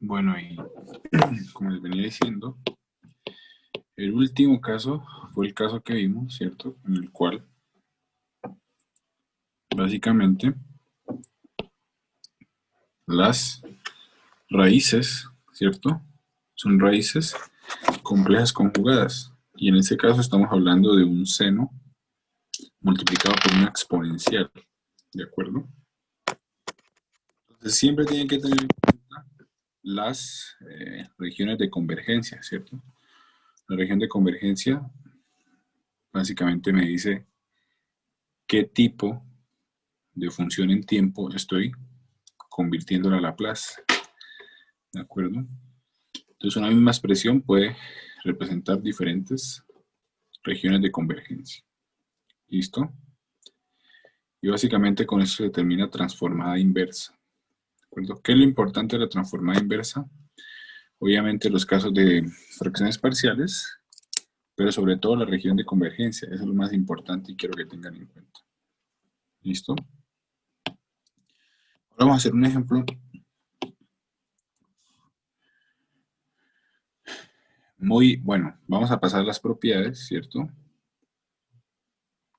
Bueno, y como les venía diciendo, el último caso fue el caso que vimos, ¿cierto? En el cual básicamente las raíces, ¿cierto? Son raíces complejas conjugadas. Y en este caso estamos hablando de un seno multiplicado por una exponencial, ¿de acuerdo? Entonces siempre tienen que tener en cuenta las regiones de convergencia, ¿cierto? La región de convergencia básicamente me dice qué tipo de función en tiempo estoy convirtiéndola a Laplace, ¿de acuerdo? Entonces una misma expresión puede representar diferentes regiones de convergencia. ¿Listo? Y básicamente con eso se determina transformada inversa. ¿De acuerdo? ¿Qué es lo importante de la transformada inversa? Obviamente los casos de fracciones parciales, pero sobre todo la región de convergencia. Eso es lo más importante y quiero que tengan en cuenta. ¿Listo? Ahora vamos a hacer un ejemplo muy bueno. Vamos a pasar las propiedades, ¿cierto?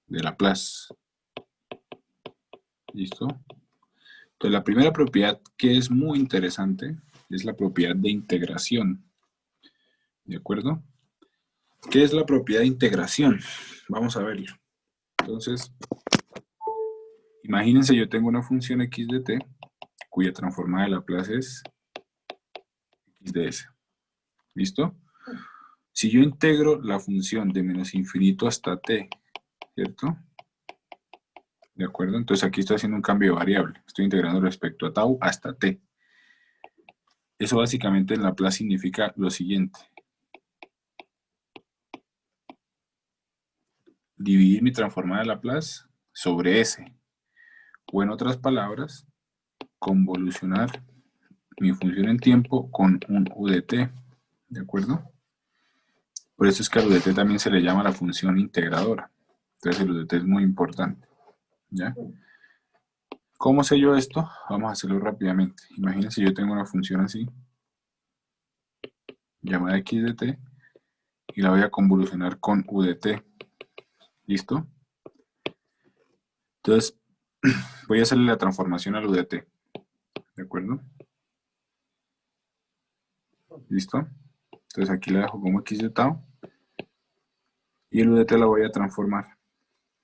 De Laplace. ¿Listo? Entonces la primera propiedad que es muy interesante es la propiedad de integración. ¿De acuerdo? ¿Qué es la propiedad de integración? Vamos a verlo. Entonces, imagínense yo tengo una función x de t cuya transformada de Laplace es x de s. ¿Listo? Si yo integro la función de menos infinito hasta t, ¿cierto? ¿De acuerdo? Entonces aquí estoy haciendo un cambio de variable. Estoy integrando respecto a tau hasta t. Eso básicamente en Laplace significa lo siguiente. Dividir mi transformada de Laplace sobre s. O en otras palabras, convolucionar mi función en tiempo con un u de t. ¿De acuerdo? Por eso es que al u de t también se le llama la función integradora. Entonces el u de t es muy importante. ¿Ya? ¿Cómo sé yo esto? Vamos a hacerlo rápidamente. Imagínense yo tengo una función así, llamada x de t, y la voy a convolucionar con u de t. ¿Listo? Entonces, voy a hacerle la transformación al u de t. ¿De acuerdo? ¿Listo? Entonces aquí la dejo como x de tau. Y el u de t la voy a transformar.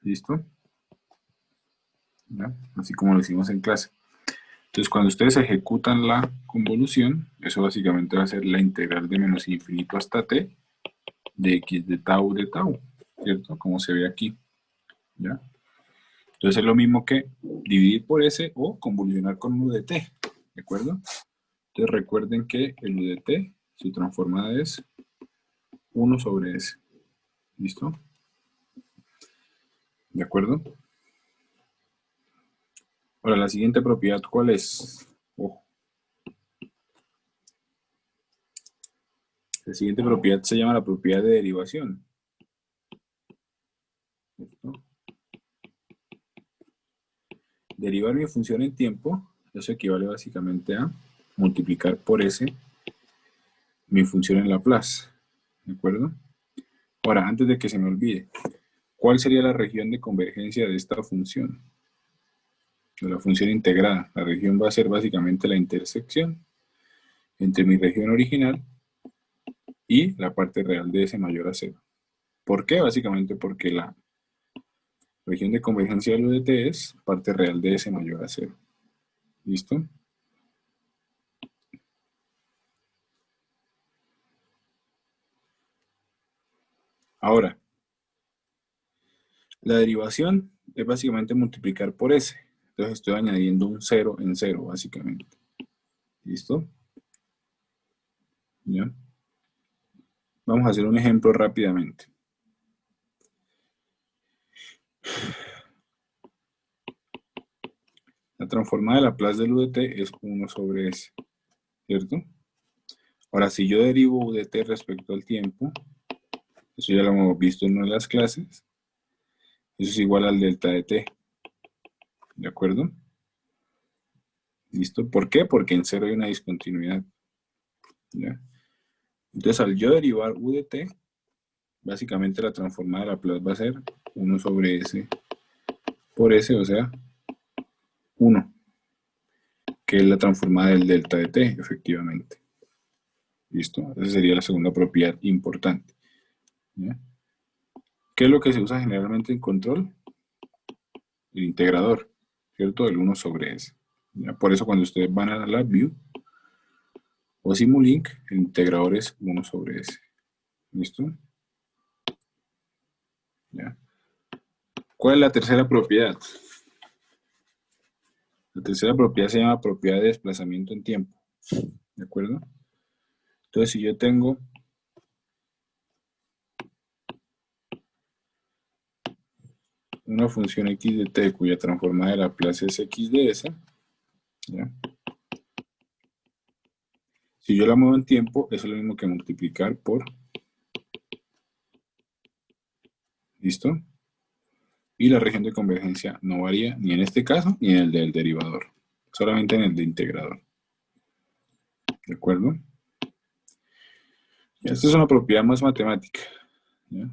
¿Listo? ¿Ya? Así como lo hicimos en clase. Entonces, cuando ustedes ejecutan la convolución, eso básicamente va a ser la integral de menos infinito hasta t de x de tau, ¿cierto? Como se ve aquí. ¿Ya? Entonces es lo mismo que dividir por s o convolucionar con u de t. ¿De acuerdo? Entonces recuerden que el u de t, su transformada es 1 sobre s. ¿Listo? ¿De acuerdo? Ahora, la siguiente propiedad, ¿cuál es? Ojo. La siguiente propiedad se llama la propiedad de derivación. ¿Listo? Derivar mi función en tiempo, eso equivale básicamente a multiplicar por s mi función en Laplace. ¿De acuerdo? Ahora, antes de que se me olvide, ¿cuál sería la región de convergencia de esta función? De la función integrada. La región va a ser básicamente la intersección entre mi región original y la parte real de s mayor a 0. ¿Por qué? Básicamente porque la región de convergencia del u de t es parte real de s mayor a 0. ¿Listo? Ahora, la derivación es básicamente multiplicar por s. Entonces estoy añadiendo un 0 en 0, básicamente. ¿Listo? ¿Ya? Vamos a hacer un ejemplo rápidamente. La transformada de Laplace del u de t es 1 sobre s, ¿cierto? Ahora, si yo derivo u de t respecto al tiempo, eso ya lo hemos visto en una de las clases, eso es igual al delta de t, ¿de acuerdo? ¿Listo? ¿Por qué? Porque en 0 hay una discontinuidad. ¿ya? Entonces, al yo derivar u de t, básicamente la transformada de Laplace va a ser 1 sobre s por s, o sea, 1, que es la transformada del delta de t, efectivamente. ¿Listo? Esa sería la segunda propiedad importante, ¿ya? ¿Qué es lo que se usa generalmente en control? El integrador, ¿cierto? El 1 sobre s. ¿Ya? Por eso cuando ustedes van a LabVIEW o Simulink, el integrador es 1 sobre s. ¿Listo? ¿Ya? ¿Cuál es la tercera propiedad? La tercera propiedad se llama propiedad de desplazamiento en tiempo. ¿De acuerdo? Entonces, si yo tengo una función x de t cuya transformada de Laplace es x de s, ¿ya? Si yo la muevo en tiempo, eso es lo mismo que multiplicar por, ¿listo? Y la región de convergencia no varía ni en este caso ni en el del derivador, solamente en el de integrador. ¿De acuerdo? Y esta es una propiedad más matemática, ¿ya?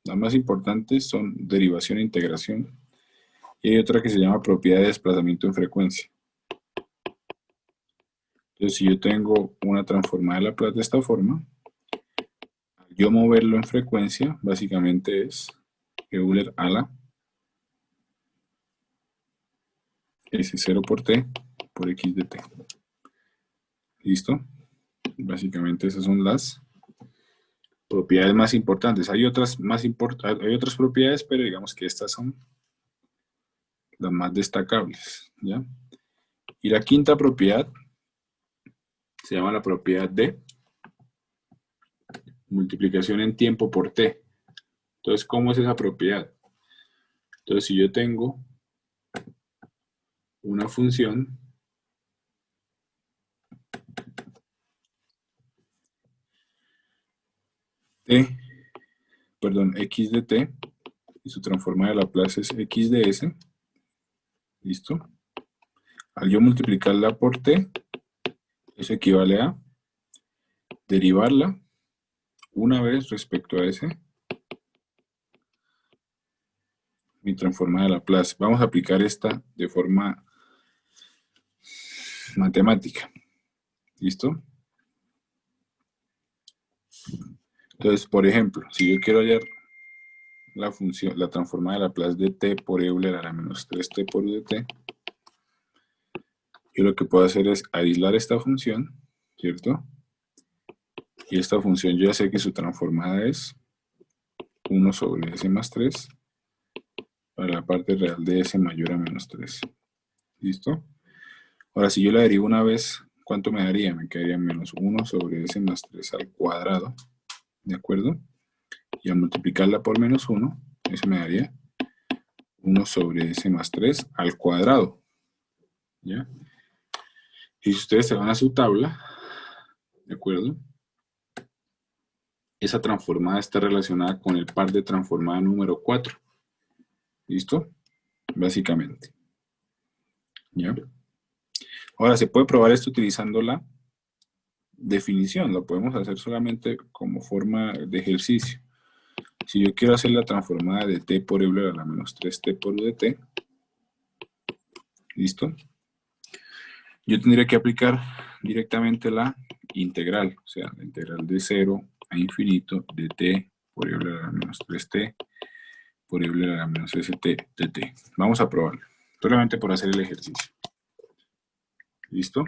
Las más importantes son derivación e integración. Y hay otra que se llama propiedad de desplazamiento en frecuencia. Entonces, si yo tengo una transformada de Laplace de esta forma, al yo moverlo en frecuencia, básicamente es Euler a la S0 por T por X de T. ¿Listo? Básicamente esas son las propiedades más importantes. Hay otras hay otras propiedades, pero digamos que estas son las más destacables, ¿ya? Y la quinta propiedad se llama la propiedad de multiplicación en tiempo por t. Entonces, ¿cómo es esa propiedad? Entonces, si yo tengo una función t, perdón, x de t, y su transformada de Laplace es x de s, ¿listo? Al yo multiplicarla por t, eso equivale a derivarla una vez respecto a s, mi transformada de Laplace. Vamos a aplicar esta de forma matemática, ¿listo? Entonces, por ejemplo, si yo quiero hallar la función, la transformada de Laplace de t por Euler a la menos 3t por u de t, yo lo que puedo hacer es aislar esta función, ¿cierto? Y esta función yo ya sé que su transformada es 1 sobre s más 3 para la parte real de s mayor a menos 3. ¿Listo? Ahora, si yo la derivo una vez, ¿cuánto me daría? Me quedaría menos 1 sobre s más 3 al cuadrado, ¿de acuerdo? Y al multiplicarla por menos 1, eso me daría 1 sobre s más 3 al cuadrado, ¿ya? Y si ustedes se van a su tabla, ¿de acuerdo? Esa transformada está relacionada con el par de transformada número 4. ¿Listo? Básicamente. ¿Ya? Ahora, se puede probar esto utilizando la definición. Lo podemos hacer solamente como forma de ejercicio. Si yo quiero hacer la transformada de t por Euler a la menos 3t por u de t, ¿listo? Yo tendría que aplicar directamente la integral, o sea, la integral de 0 a infinito de t por Euler a la menos 3t por Euler a la menos st de t. Vamos a probarlo, solamente por hacer el ejercicio. ¿Listo?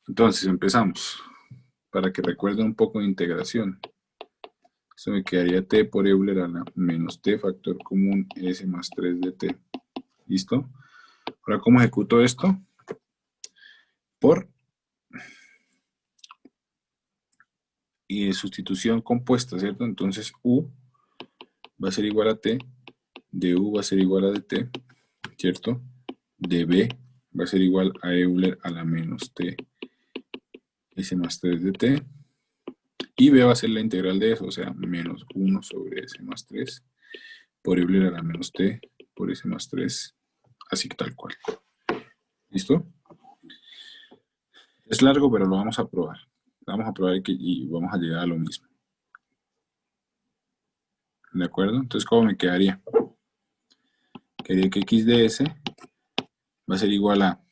Entonces, empezamos. Para que recuerden un poco de integración. Esto me quedaría t por Euler a la menos t factor común s más 3 de t. ¿Listo? Ahora, ¿cómo ejecuto esto? Por y sustitución compuesta, ¿cierto? Entonces, u va a ser igual a t, de u va a ser igual a dt, ¿cierto? De b va a ser igual a Euler a la menos t s más 3 de t. Y b va a ser la integral de eso, o sea, menos 1 sobre s más 3 por Euler a la menos t por s más 3 así tal cual. ¿Listo? Es largo, pero lo vamos a probar. Vamos a probar y vamos a llegar a lo mismo. ¿De acuerdo? Entonces, ¿cómo me quedaría? Quedaría que x de s va a ser igual a,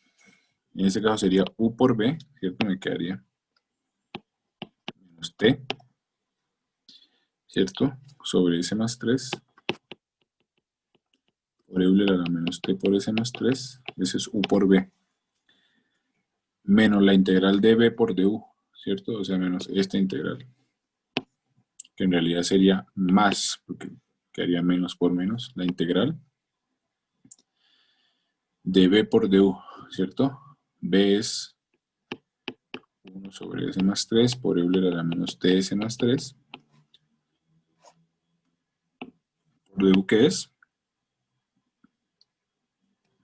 en este caso sería u por b, ¿cierto? Me quedaría menos t, ¿cierto? Sobre s más 3 por Euler a la menos t por s más 3, ese es u por b, menos la integral de b por du, ¿cierto? O sea, menos esta integral, que en realidad sería más, porque quedaría menos por menos, la integral de b por du, ¿cierto? B es 1 sobre s más 3 por Euler a la menos ts más 3, por du que es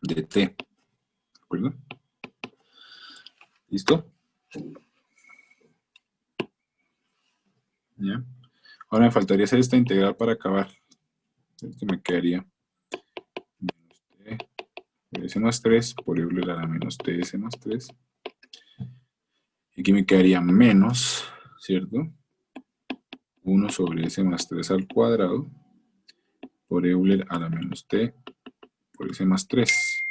de t, ¿de acuerdo? ¿Listo? ¿Ya? Ahora me faltaría hacer esta integral para acabar. Esto me quedaría menos t por s más 3 por Euler a la menos ts más 3. Y aquí me quedaría menos, ¿cierto? 1 sobre s más 3 al cuadrado por Euler a la menos t por s más 3.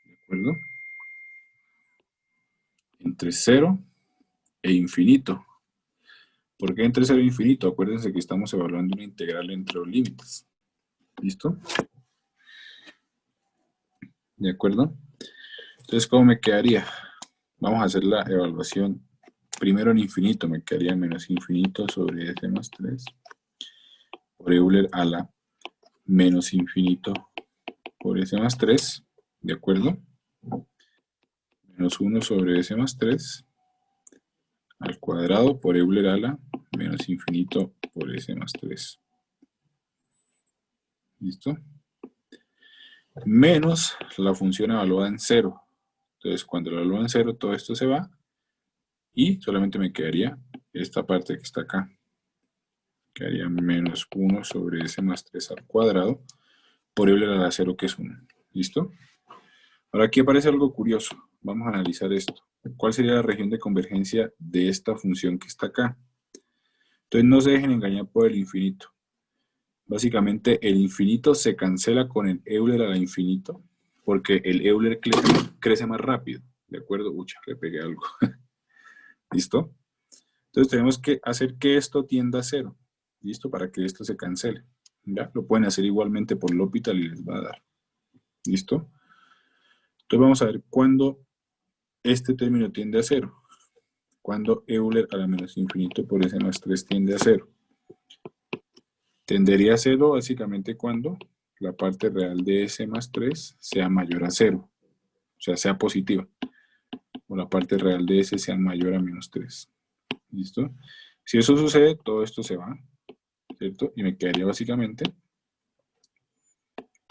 ¿De acuerdo? Entre 0 e infinito. ¿Por qué entre 0 e infinito? Acuérdense que estamos evaluando una integral entre los límites. ¿Listo? ¿De acuerdo? Entonces, ¿cómo me quedaría? Vamos a hacer la evaluación. Primero en infinito, me quedaría menos infinito sobre s más 3 por Euler a la menos infinito por s más 3, ¿de acuerdo? Menos 1 sobre s más 3 al cuadrado por Euler a la menos infinito por s más 3. ¿Listo? Menos la función evaluada en 0. Entonces, cuando la evalúo en 0, todo esto se va y solamente me quedaría esta parte que está acá. Quedaría menos 1 sobre s más 3 al cuadrado por Euler a la 0, que es 1. ¿Listo? Ahora aquí aparece algo curioso. Vamos a analizar esto. ¿Cuál sería la región de convergencia de esta función que está acá? Entonces no se dejen engañar por el infinito. Básicamente el infinito se cancela con el Euler a la infinito porque el Euler crece más rápido. ¿De acuerdo? Ucha, le pegué algo. ¿Listo? Entonces tenemos que hacer que esto tienda a 0. ¿Listo? Para que esto se cancele. ¿Ya? Lo pueden hacer igualmente por L'Hopital y les va a dar. ¿Listo? Entonces vamos a ver cuándo este término tiende a 0. Cuando Euler a la menos infinito por s más 3 tiende a 0. Tendería a 0 básicamente cuando la parte real de s más 3 sea mayor a 0. O sea, sea positiva. O la parte real de s sea mayor a menos 3. ¿Listo? Si eso sucede, todo esto se va, ¿cierto? Y me quedaría básicamente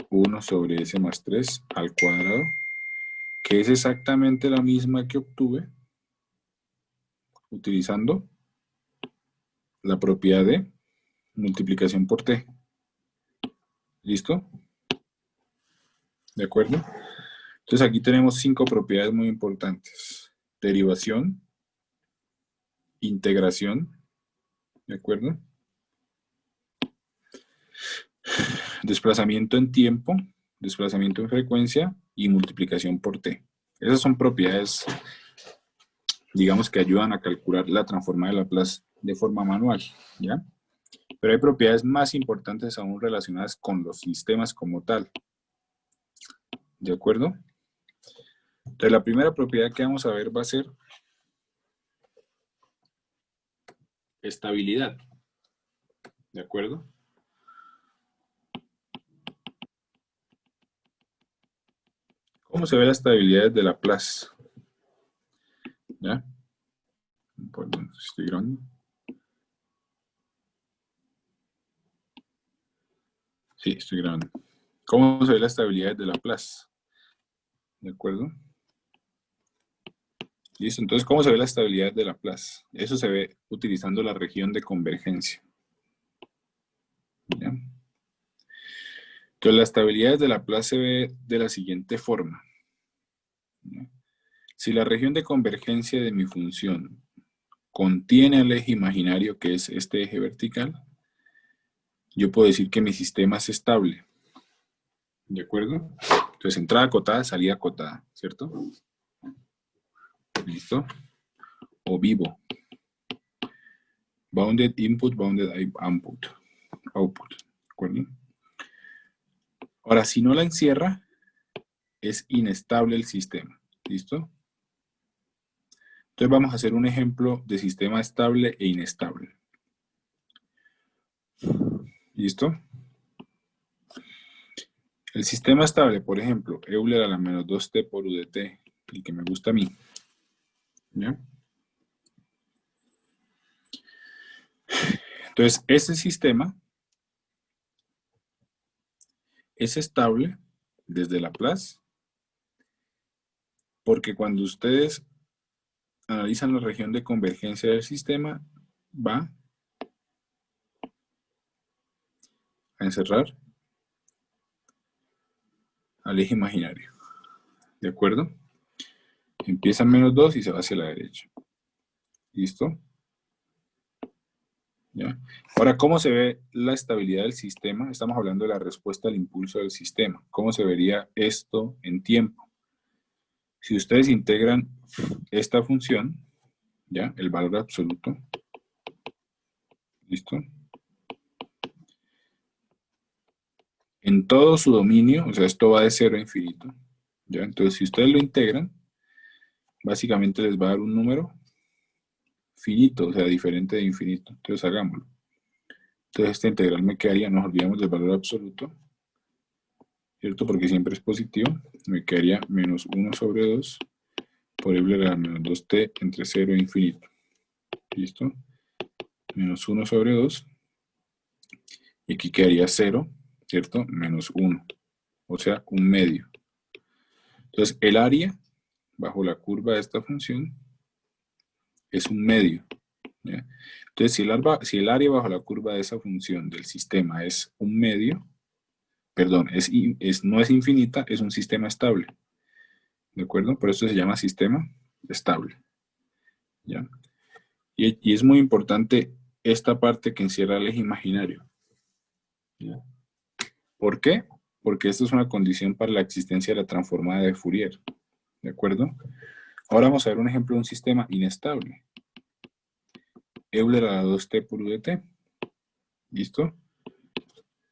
1 sobre s más 3 al cuadrado, que es exactamente la misma que obtuve utilizando la propiedad de multiplicación por t. ¿Listo? ¿De acuerdo? Entonces aquí tenemos 5 propiedades muy importantes. Derivación, integración, ¿de acuerdo? Desplazamiento en tiempo, desplazamiento en frecuencia y multiplicación por t. Esas son propiedades, digamos, que ayudan a calcular la transforma de Laplace de forma manual, ¿ya? Pero hay propiedades más importantes aún relacionadas con los sistemas como tal. ¿De acuerdo? Entonces la primera propiedad que vamos a ver va a ser estabilidad. ¿De acuerdo? ¿Cómo se ve la estabilidad de Laplace? ¿Ya? Perdón, estoy grabando. Sí, estoy grabando. ¿Cómo se ve la estabilidad de Laplace? ¿De acuerdo? Listo, entonces, ¿cómo se ve la estabilidad de Laplace? Eso se ve utilizando la región de convergencia. ¿Ya? Entonces, la estabilidad de Laplace se ve de la siguiente forma, ¿no? Si la región de convergencia de mi función contiene el eje imaginario, que es este eje vertical, yo puedo decir que mi sistema es estable. ¿De acuerdo? Entonces, entrada acotada, salida acotada, ¿cierto? ¿Listo? O vivo. Bounded input, bounded output. ¿De acuerdo? Ahora, si no la encierra, es inestable el sistema. ¿Listo? Entonces vamos a hacer un ejemplo de sistema estable e inestable. ¿Listo? El sistema estable, por ejemplo, Euler a la menos 2t por UDT, el que me gusta a mí. ¿Ya? Entonces, ese sistema es estable desde Laplace, porque cuando ustedes analizan la región de convergencia del sistema, va a encerrar al eje imaginario. ¿De acuerdo? Empieza en menos 2 y se va hacia la derecha. ¿Listo? ¿Ya? Ahora, ¿cómo se ve la estabilidad del sistema? Estamos hablando de la respuesta al impulso del sistema. ¿Cómo se vería esto en tiempo? Si ustedes integran esta función, ¿ya? El valor absoluto. ¿Listo? En todo su dominio, o sea, esto va de 0 a infinito. ¿Ya? Entonces, si ustedes lo integran, básicamente les va a dar un número finito, o sea, diferente de infinito. Entonces, hagámoslo. Entonces, esta integral me quedaría, nos olvidamos del valor absoluto, ¿cierto? Porque siempre es positivo. Me quedaría menos 1 sobre 2 por Euler a la menos 2t entre 0 e infinito. ¿Listo? Menos 1 sobre 2. Y aquí quedaría 0, ¿cierto? Menos 1. O sea, un medio. Entonces, el área bajo la curva de esta función es un medio. ¿Ya? Entonces, si el área bajo la curva de esa función del sistema es un medio, perdón, no es infinita, es un sistema estable. ¿De acuerdo? Por eso se llama sistema estable. ¿Ya? Y es muy importante esta parte que encierra el eje imaginario. ¿Ya? ¿Por qué? Porque esto es una condición para la existencia de la transformada de Fourier. ¿De acuerdo? Ahora vamos a ver un ejemplo de un sistema inestable. Euler a la 2t por UDT. ¿Listo?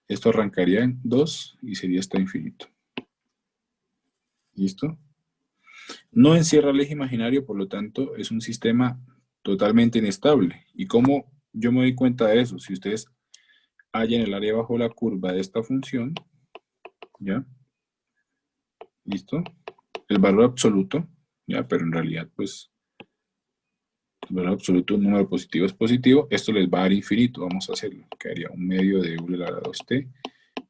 Esto arrancaría en 2 y sería hasta infinito. ¿Listo? No encierra el eje imaginario, por lo tanto, es un sistema totalmente inestable. ¿Y cómo yo me doy cuenta de eso? Si ustedes hallan el área bajo la curva de esta función, ¿ya? ¿Listo? El valor absoluto, ¿ya? Pero en realidad, pues, el valor absoluto de un número positivo es positivo. Esto les va a dar infinito. Vamos a hacerlo. Quedaría un medio de Euler a la 2t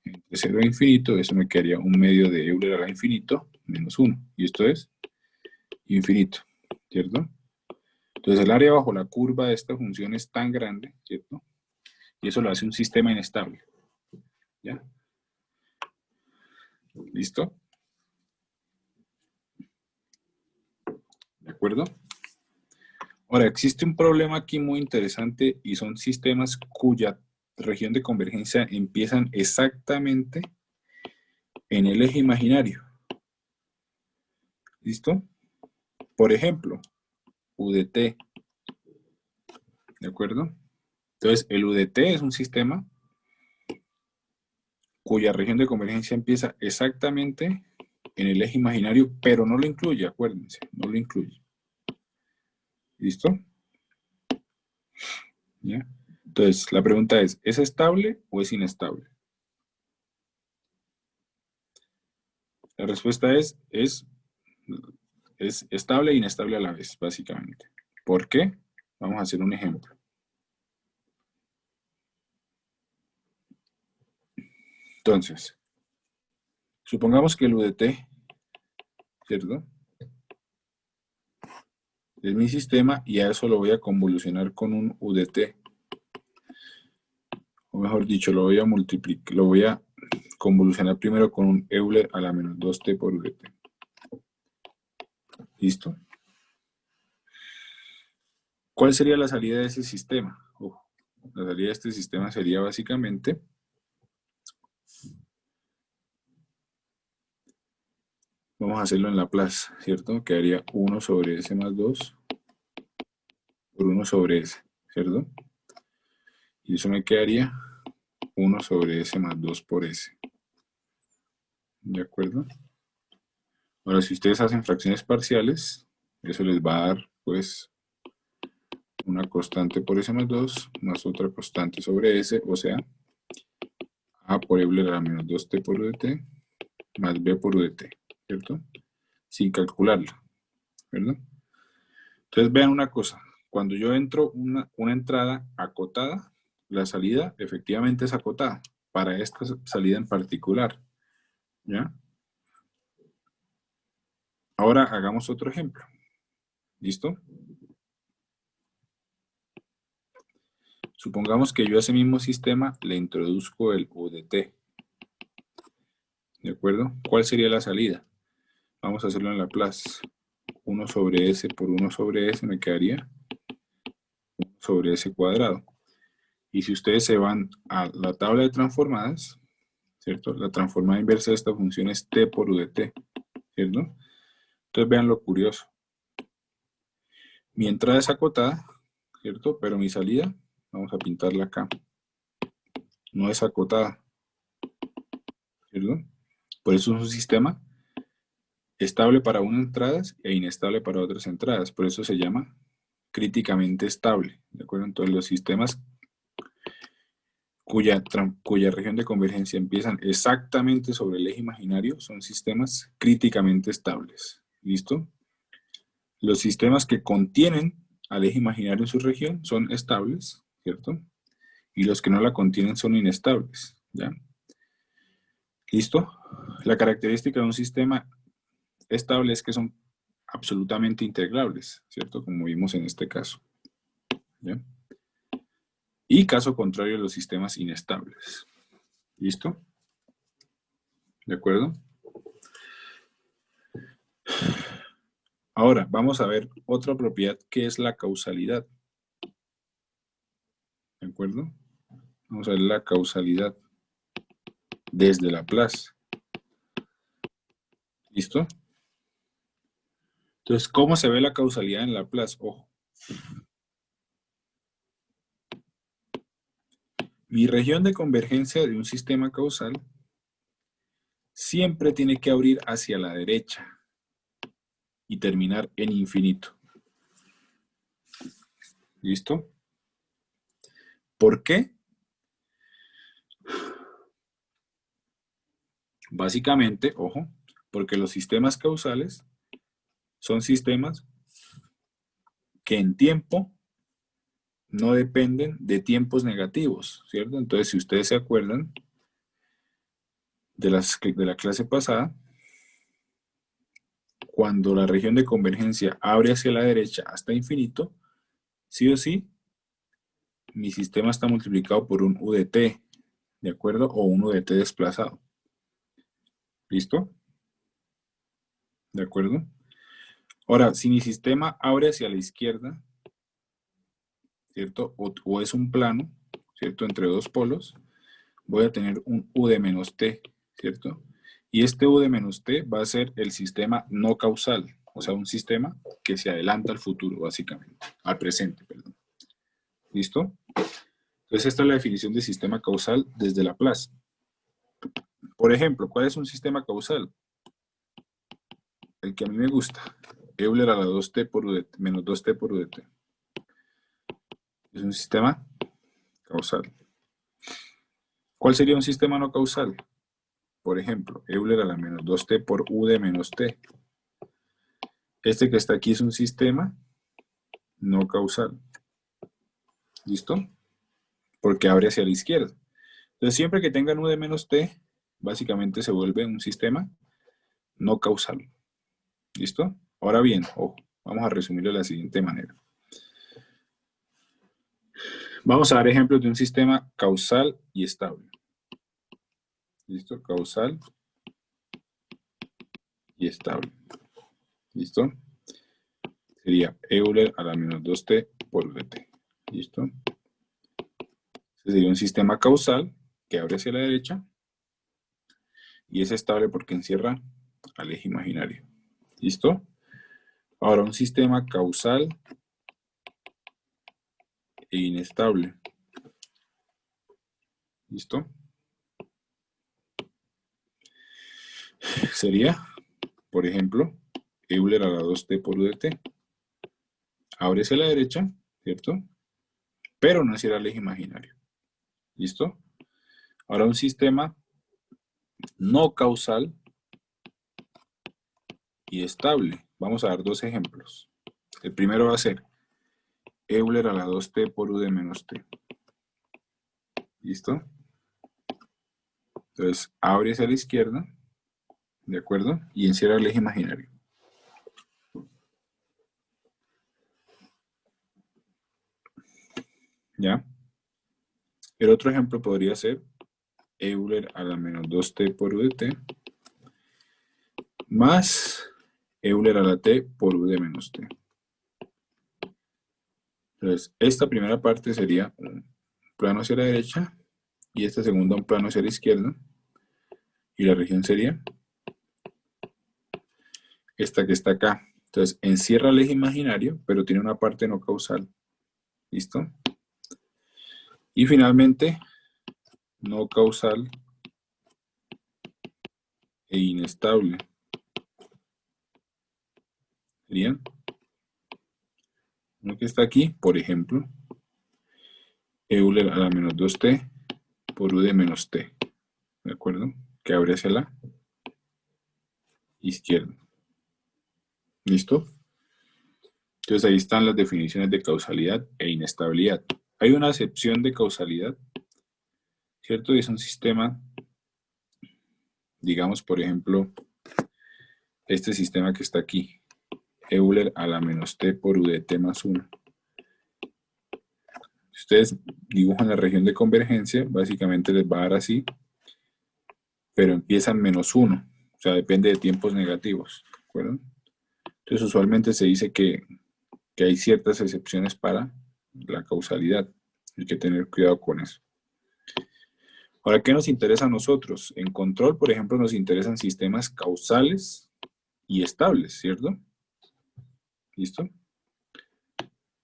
entre 0 e infinito. Eso me quedaría un medio de Euler a la infinito menos 1. Y esto es infinito, ¿cierto? Entonces el área bajo la curva de esta función es tan grande, ¿cierto? Y eso lo hace un sistema inestable. ¿Ya? ¿Listo? ¿De acuerdo? Ahora, existe un problema aquí muy interesante y son sistemas cuya región de convergencia empiezan exactamente en el eje imaginario. ¿Listo? Por ejemplo, UDT. ¿De acuerdo? Entonces, el UDT es un sistema cuya región de convergencia empieza exactamente en el eje imaginario, pero no lo incluye, acuérdense, no lo incluye. ¿Listo? ¿Ya? Entonces, la pregunta ¿es estable o es inestable? La respuesta es estable e inestable a la vez, básicamente. ¿Por qué? Vamos a hacer un ejemplo. Entonces, supongamos que el UDT, ¿cierto? Es mi sistema y a eso lo voy a convolucionar con un UDT. O mejor dicho, lo voy a multiplicar, lo voy a convolucionar primero con un Euler a la menos 2t por udt. ¿Listo? ¿Cuál sería la salida de ese sistema? La salida de este sistema sería básicamente vamos a hacerlo en Laplace, ¿cierto? Quedaría 1 sobre s más 2 por 1 sobre s, ¿cierto? Y eso me quedaría 1 sobre s más 2 por s. ¿De acuerdo? Ahora, si ustedes hacen fracciones parciales, eso les va a dar, pues, una constante por s más 2, más otra constante sobre s, o sea, a por Euler a la menos 2t por udt, más b por udt, ¿cierto? Sin calcularlo, ¿verdad? Entonces vean una cosa, cuando yo entro una entrada acotada, la salida efectivamente es acotada, para esta salida en particular, ¿ya? Ahora hagamos otro ejemplo, ¿listo? Supongamos que yo a ese mismo sistema le introduzco el udt, ¿de acuerdo? ¿Cuál sería la salida? Vamos a hacerlo en Laplace. 1 sobre s por 1 sobre s me quedaría 1 sobre s cuadrado. Y si ustedes se van a la tabla de transformadas, ¿cierto? La transformada inversa de esta función es t por udt, ¿cierto? Entonces vean lo curioso. Mi entrada es acotada, ¿cierto? Pero mi salida, vamos a pintarla acá, no es acotada, ¿cierto? Por eso es un sistema estable para unas entradas e inestable para otras entradas. Por eso se llama críticamente estable, ¿de acuerdo? Entonces los sistemas cuya región de convergencia empiezan exactamente sobre el eje imaginario son sistemas críticamente estables. ¿Listo? Los sistemas que contienen al eje imaginario en su región son estables, ¿cierto? Y los que no la contienen son inestables, ¿ya? ¿Listo? La característica de un sistema estable es que son absolutamente integrables, ¿cierto? Como vimos en este caso, ¿ya? Y caso contrario, los sistemas inestables. ¿Listo? ¿De acuerdo? Ahora, vamos a ver otra propiedad que es la causalidad. ¿De acuerdo? Vamos a ver la causalidad desde Laplace. ¿Listo? Entonces, ¿cómo se ve la causalidad en Laplace? Ojo. Mi región de convergencia de un sistema causal siempre tiene que abrir hacia la derecha y terminar en infinito. ¿Listo? ¿Por qué? Básicamente, ojo, porque los sistemas causales son sistemas que en tiempo no dependen de tiempos negativos, ¿cierto? Entonces, si ustedes se acuerdan de la clase pasada, cuando la región de convergencia abre hacia la derecha hasta infinito, sí o sí, mi sistema está multiplicado por un UDT, ¿de acuerdo? O un UDT desplazado. ¿Listo? ¿De acuerdo? Ahora, si mi sistema abre hacia la izquierda, ¿cierto? O es un plano, ¿cierto? Entre dos polos, voy a tener un U de menos T, ¿cierto? Y este U de menos T va a ser el sistema no causal, o sea, un sistema que se adelanta al futuro, básicamente, al presente, perdón. ¿Listo? Entonces, esta es la definición de sistema causal desde Laplace. Por ejemplo, ¿cuál es un sistema causal? El que a mí me gusta. Euler a la 2t por udt, menos 2t por udt. Es un sistema causal. ¿Cuál sería un sistema no causal? Por ejemplo, Euler a la menos 2t por u de menos t. Este que está aquí es un sistema no causal. ¿Listo? Porque abre hacia la izquierda. Entonces, siempre que tengan u de menos t, básicamente se vuelve un sistema no causal. ¿Listo? Ahora bien, ojo, vamos a resumirlo de la siguiente manera. Vamos a dar ejemplos de un sistema causal y estable. ¿Listo? Causal y estable. ¿Listo? Sería Euler a la menos 2t por Vt. ¿Listo? Este sería un sistema causal que abre hacia la derecha y es estable porque encierra al eje imaginario. ¿Listo? Ahora un sistema causal e inestable. ¿Listo? Sería, por ejemplo, Euler a la 2t por Vt. Abre hacia la derecha, ¿cierto? Pero no encierra el eje imaginario. ¿Listo? Ahora un sistema no causal y estable. Vamos a dar dos ejemplos. El primero va a ser Euler a la 2t por u de menos t. ¿Listo? Entonces, abre hacia la izquierda, ¿de acuerdo? Y encierra el eje imaginario. ¿Ya? El otro ejemplo podría ser Euler a la menos 2t por u de t más Euler a la t por u de menos t. Entonces, esta primera parte sería un plano hacia la derecha y esta segunda un plano hacia la izquierda. Y la región sería esta que está acá. Entonces, encierra el eje imaginario, pero tiene una parte no causal. ¿Listo? Y finalmente, no causal e inestable. Serían uno que está aquí, por ejemplo, Euler a la menos 2t por u de menos t. ¿De acuerdo? Que abre hacia la izquierda. ¿Listo? Entonces ahí están las definiciones de causalidad e inestabilidad. Hay una acepción de causalidad, ¿cierto? Y es un sistema, digamos, por ejemplo, este sistema que está aquí, Euler a la menos t por u de t más 1. Si ustedes dibujan la región de convergencia, básicamente les va a dar así, pero empieza en menos 1, o sea, depende de tiempos negativos, ¿de acuerdo? Entonces usualmente se dice que hay ciertas excepciones para la causalidad, hay que tener cuidado con eso. Ahora, ¿qué nos interesa a nosotros? En control, por ejemplo, nos interesan sistemas causales y estables, ¿cierto? ¿Listo?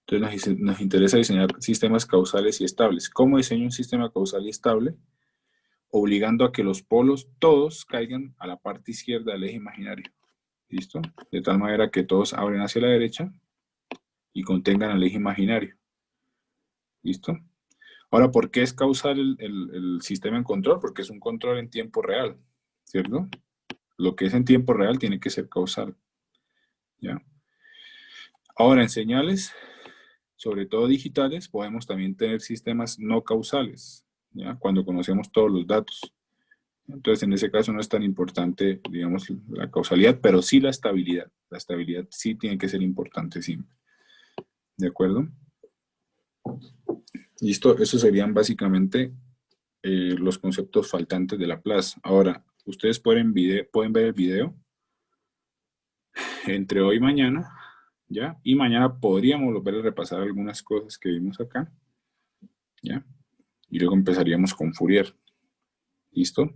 Entonces nos interesa diseñar sistemas causales y estables. ¿Cómo diseño un sistema causal y estable? Obligando a que los polos todos caigan a la parte izquierda del eje imaginario. ¿Listo? De tal manera que todos abren hacia la derecha y contengan el eje imaginario. ¿Listo? Ahora, ¿por qué es causal el sistema en control? Porque es un control en tiempo real, ¿cierto? Lo que es en tiempo real tiene que ser causal. ¿Ya? Ahora, en señales, sobre todo digitales, podemos también tener sistemas no causales, ¿ya? Cuando conocemos todos los datos. Entonces, en ese caso no es tan importante, digamos, la causalidad, pero sí la estabilidad. La estabilidad sí tiene que ser importante siempre. ¿De acuerdo? Listo, esos serían básicamente los conceptos faltantes de Laplace. Ahora, ustedes pueden ver el video entre hoy y mañana, ¿ya? Y mañana podríamos volver a repasar algunas cosas que vimos acá, ¿ya? Y luego empezaríamos con Fourier. ¿Listo?